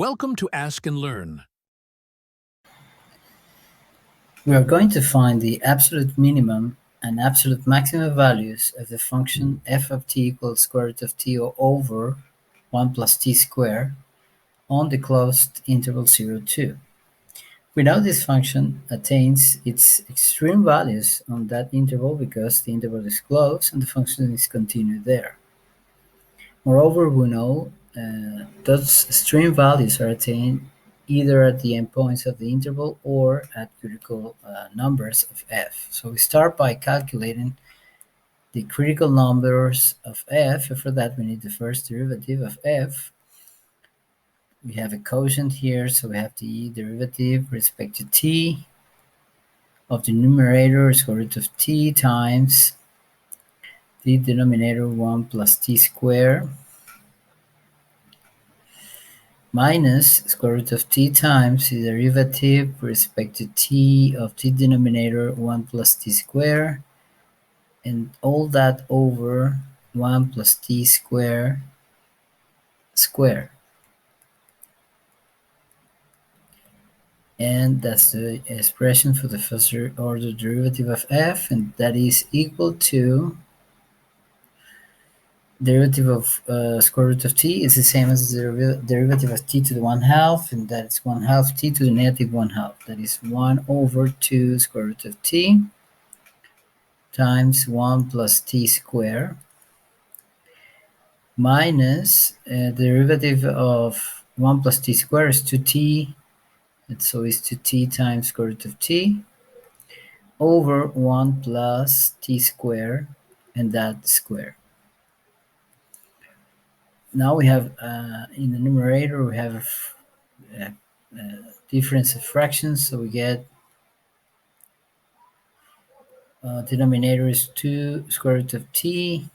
Welcome to Ask and Learn. We are going to find the absolute minimum and absolute maximum values of the function f of t equals square root of t over 1 plus t squared on the closed interval 0, 2. We know this function attains its extreme values on that interval because the interval is closed and the function is continued there. Moreover, we know those extreme values are attained either at the endpoints of the interval or at critical numbers of f. So we start by calculating the critical numbers of f, and for that we need the first derivative of f. We have a quotient here, so we have the derivative with respect to t of the numerator square root of t times the denominator 1 plus t squared minus square root of t times the derivative with respect to t of the denominator 1 plus t squared, and all that over 1 plus t squared squared. And that's the expression for the first order derivative of f, and that is equal to derivative of square root of t is the same as the derivative of t to the 1/2, and that's 1/2 t to the negative 1/2. That is 1 over 2 square root of t times 1 plus t squared minus derivative of 1 plus t squared is 2t, and so it's 2t times square root of t over 1 plus t squared, and that square. Now we have in the numerator we have difference of fractions, so we get denominator is 2 square root of t,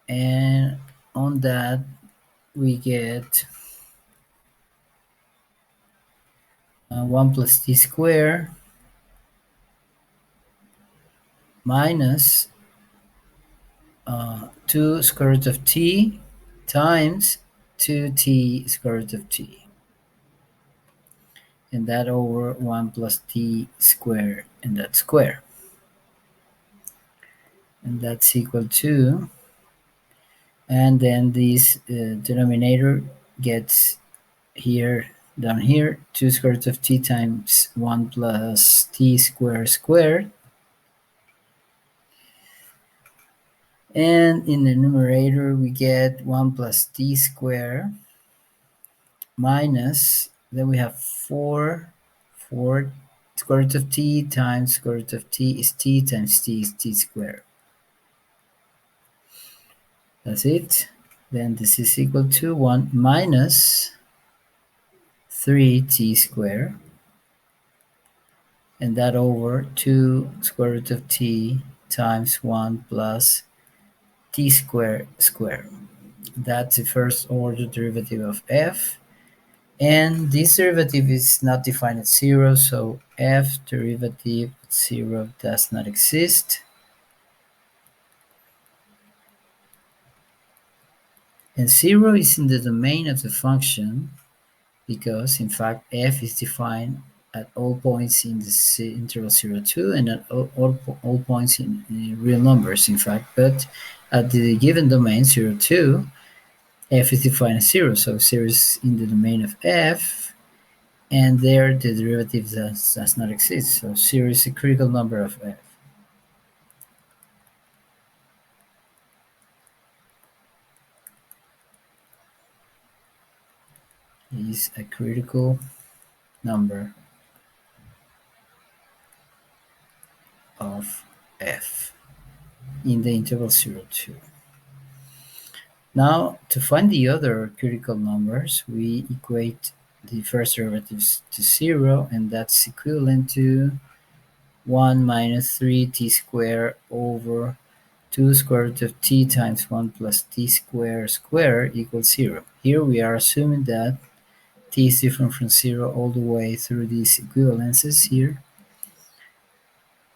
and on that we get 1 plus t squared minus 2 square root of t times 2t square root of t, and that over 1 plus t squared, and that square, and that's equal to, and then this denominator gets here down here 2 square root of t times 1 plus t squared squared, and in the numerator we get 1 plus t squared minus, then we have 4 square root of t times square root of t is t times t is t squared. That's it. Then this is equal to 1 minus 3t squared, and that over 2 square root of t times 1 plus t squared squared. That's the first order derivative of f, and this derivative is not defined at 0, so f derivative at 0 does not exist. And 0 is in the domain of the function because, in fact, f is defined at all points in the interval 0, 2, and at all points in real numbers, in fact. But at the given domain 0, 2, f is defined as 0, so 0 is in the domain of f, and there the derivative does not exist, so 0 is a critical number of f. It is a critical number of f in the interval 0, 2. Now, to find the other critical numbers, we equate the first derivatives to 0, and that's equivalent to 1 minus 3t squared over 2 square root of t times 1 plus t squared squared equals 0. Here we are assuming that t is different from 0 all the way through these equivalences here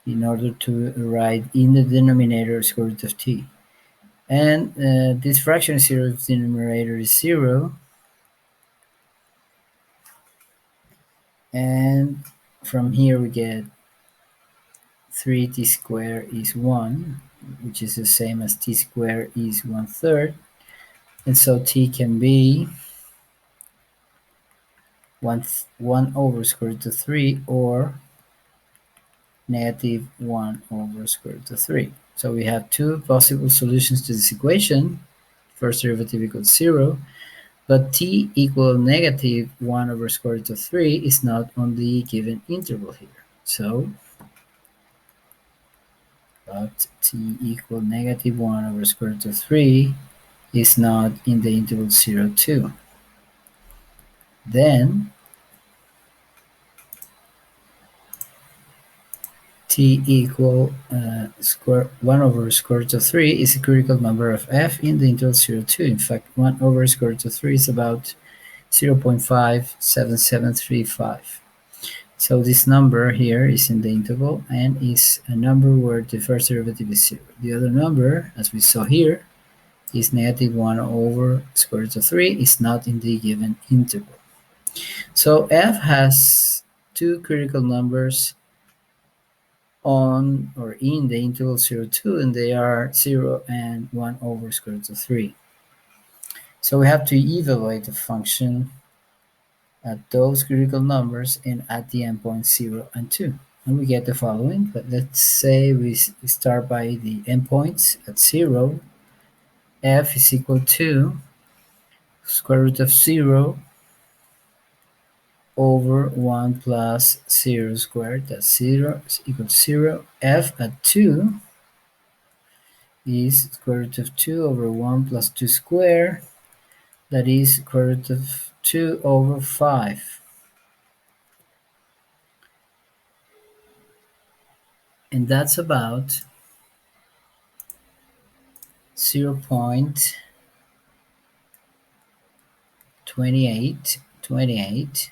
in order to write in the denominator square root of t. And this fraction 0 if the numerator is 0, And from here we get 3t squared is 1, which is the same as t squared is 1/3. And so t can be 1 over square root of 3 or negative 1 over square root of 3. So we have two possible solutions to this equation. First derivative equals 0, but t equal negative 1 over square root of 3 is not on the given interval here. So, but t equal negative 1 over square root of 3 is not in the interval 0, 2. Then t equal 1 over square root of 3 is a critical number of f in the interval 0, 2. In fact, 1 over square root of 3 is about 0.57735. So this number here is in the interval and is a number where the first derivative is 0. The other number, as we saw here, is negative 1 over square root of 3, is not in the given interval. So f has two critical numbers on or in the interval 0, 2, and they are 0 and 1 over square root of 3. So we have to evaluate the function at those critical numbers and at the endpoints 0 and 2. And we get the following, but let's say we start by the endpoints at 0. F is equal to square root of 0 over 1 plus 0 squared, that's 0 is equal to 0. F at 2 is square root of 2 over 1 plus 2 squared, that is square root of 2 over 5. And that's about 0.28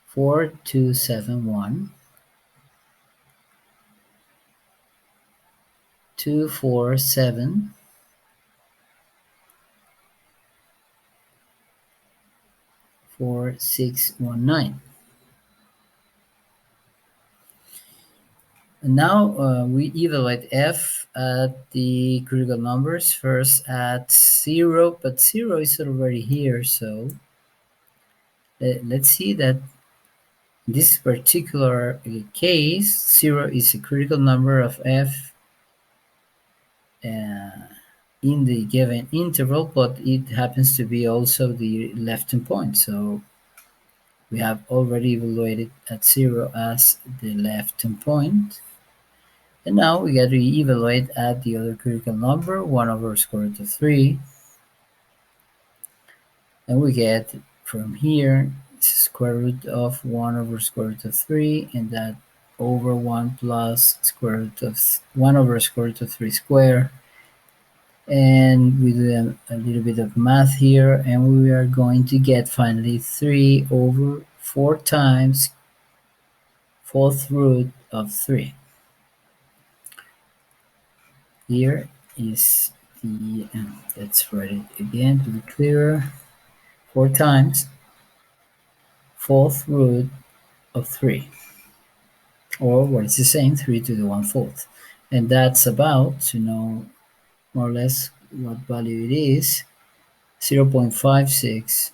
4271 247 4619. And now we evaluate f at the critical numbers, first at 0, but 0 is already here, so let's see that in this particular case, 0 is a critical number of f in the given interval, but it happens to be also the left endpoint. So we have already evaluated at 0 as the left endpoint. And now we got to evaluate at the other critical number, 1 over square root of 3. And we get from here square root of 1 over square root of 3, and that over 1 plus square root of 1 over square root of 3 square. And we do a little bit of math here, and we are going to get finally 3 over 4 times fourth root of 3. Here is the, let's write it again to be clearer, 4 times fourth root of 3, or what is the same, 3 to the 1/4. And that's about, to know more or less what value it is, 0.56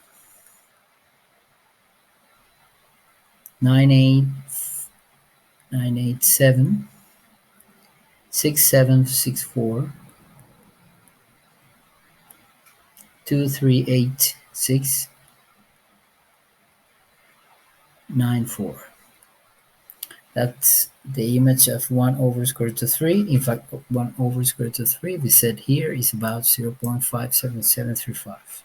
987 6764 2386 94. That's the image of 1 over square root of 3. In fact, 1 over square root of 3, we said here, is about 0.57735.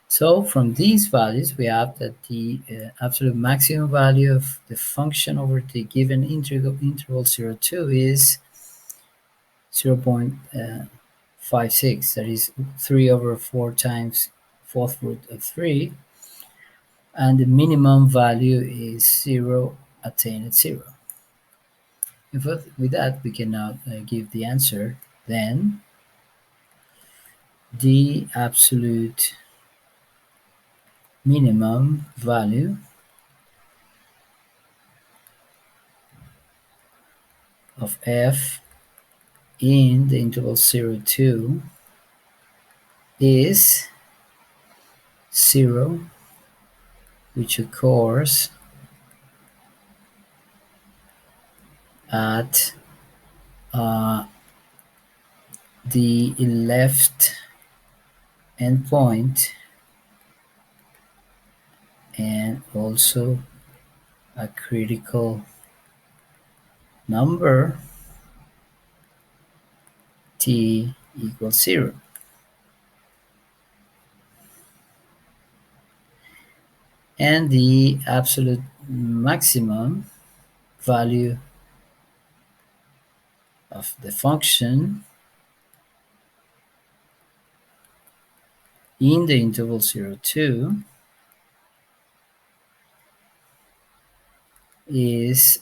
So from these values, we have that the absolute maximum value of the function over the given interval 0, 2 is 0.56. That is 3 over 4 times fourth root of 3. And the minimum value is 0 attained at 0. And with that, we can now give the answer. Then the absolute minimum value of f in the interval 0, 2 is 0, which occurs at the left endpoint and also a critical number t equals 0. And the absolute maximum value of the function in the interval 0, 2 is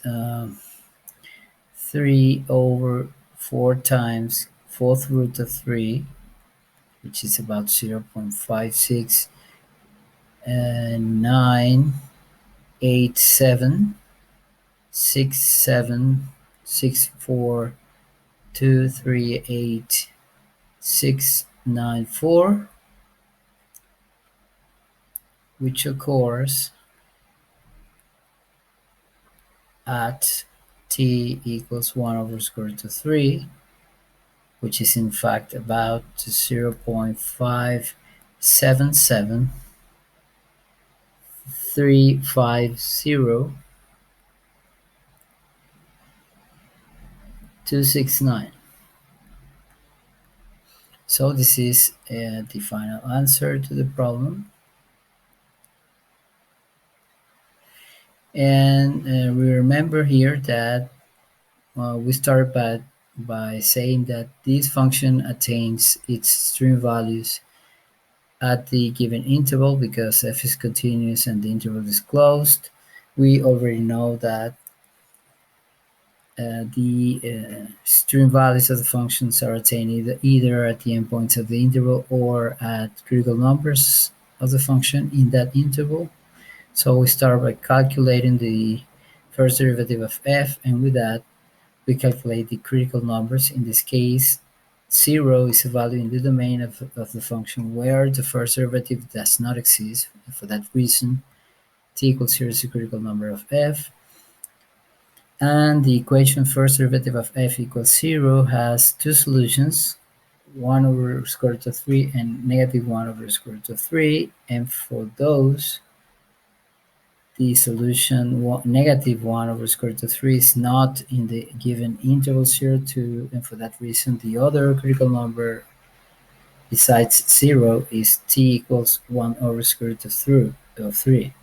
3 over 4 times fourth root of 3, which is about 0.56 and 98767674238 which occurs at t equals 1 over square root of 3, which is in fact about 0.577350,269. So this is the final answer to the problem. And we remember here that we start by saying that this function attains its extreme values at the given interval because f is continuous and the interval is closed. We already know that the extreme values of the functions are attained either at the endpoints of the interval or at critical numbers of the function in that interval. So we start by calculating the first derivative of f, and with that we calculate the critical numbers. In this case, 0 is a value in the domain of the function where the first derivative does not exist. For that reason, t equals 0 is a critical number of f. And the equation first derivative of f equals 0 has two solutions, 1 over square root of 3 and negative 1 over square root of 3. And for those, the solution negative 1 over square root of 3 is not in the given interval 0, 2, and for that reason the other critical number besides 0 is t equals 1 over square root of 3,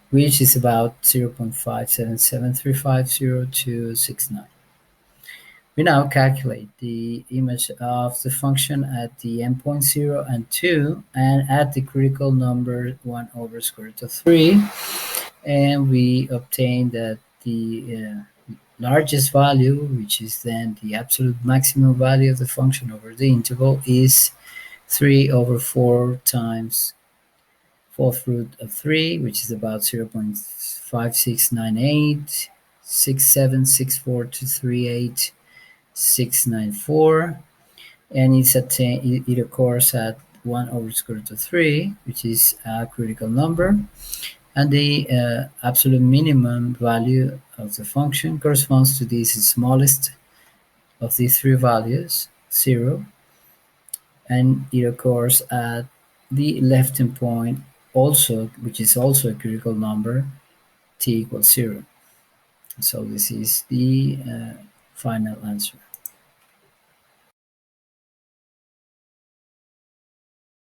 which is about 0.577350,269. We now calculate the image of the function at the endpoint 0 and 2 and at the critical number 1 over square root of 3, and we obtain that the largest value, which is then the absolute maximum value of the function over the interval, is 3 over 4 times fourth root of 3, which is about 0.5698, 6764238694, and it occurs at 1 over square root of 3, which is a critical number, and the absolute minimum value of the function corresponds to this smallest of these three values, 0, and it occurs at the left endpoint also, which is also a critical number, t equals 0. So this is the final answer.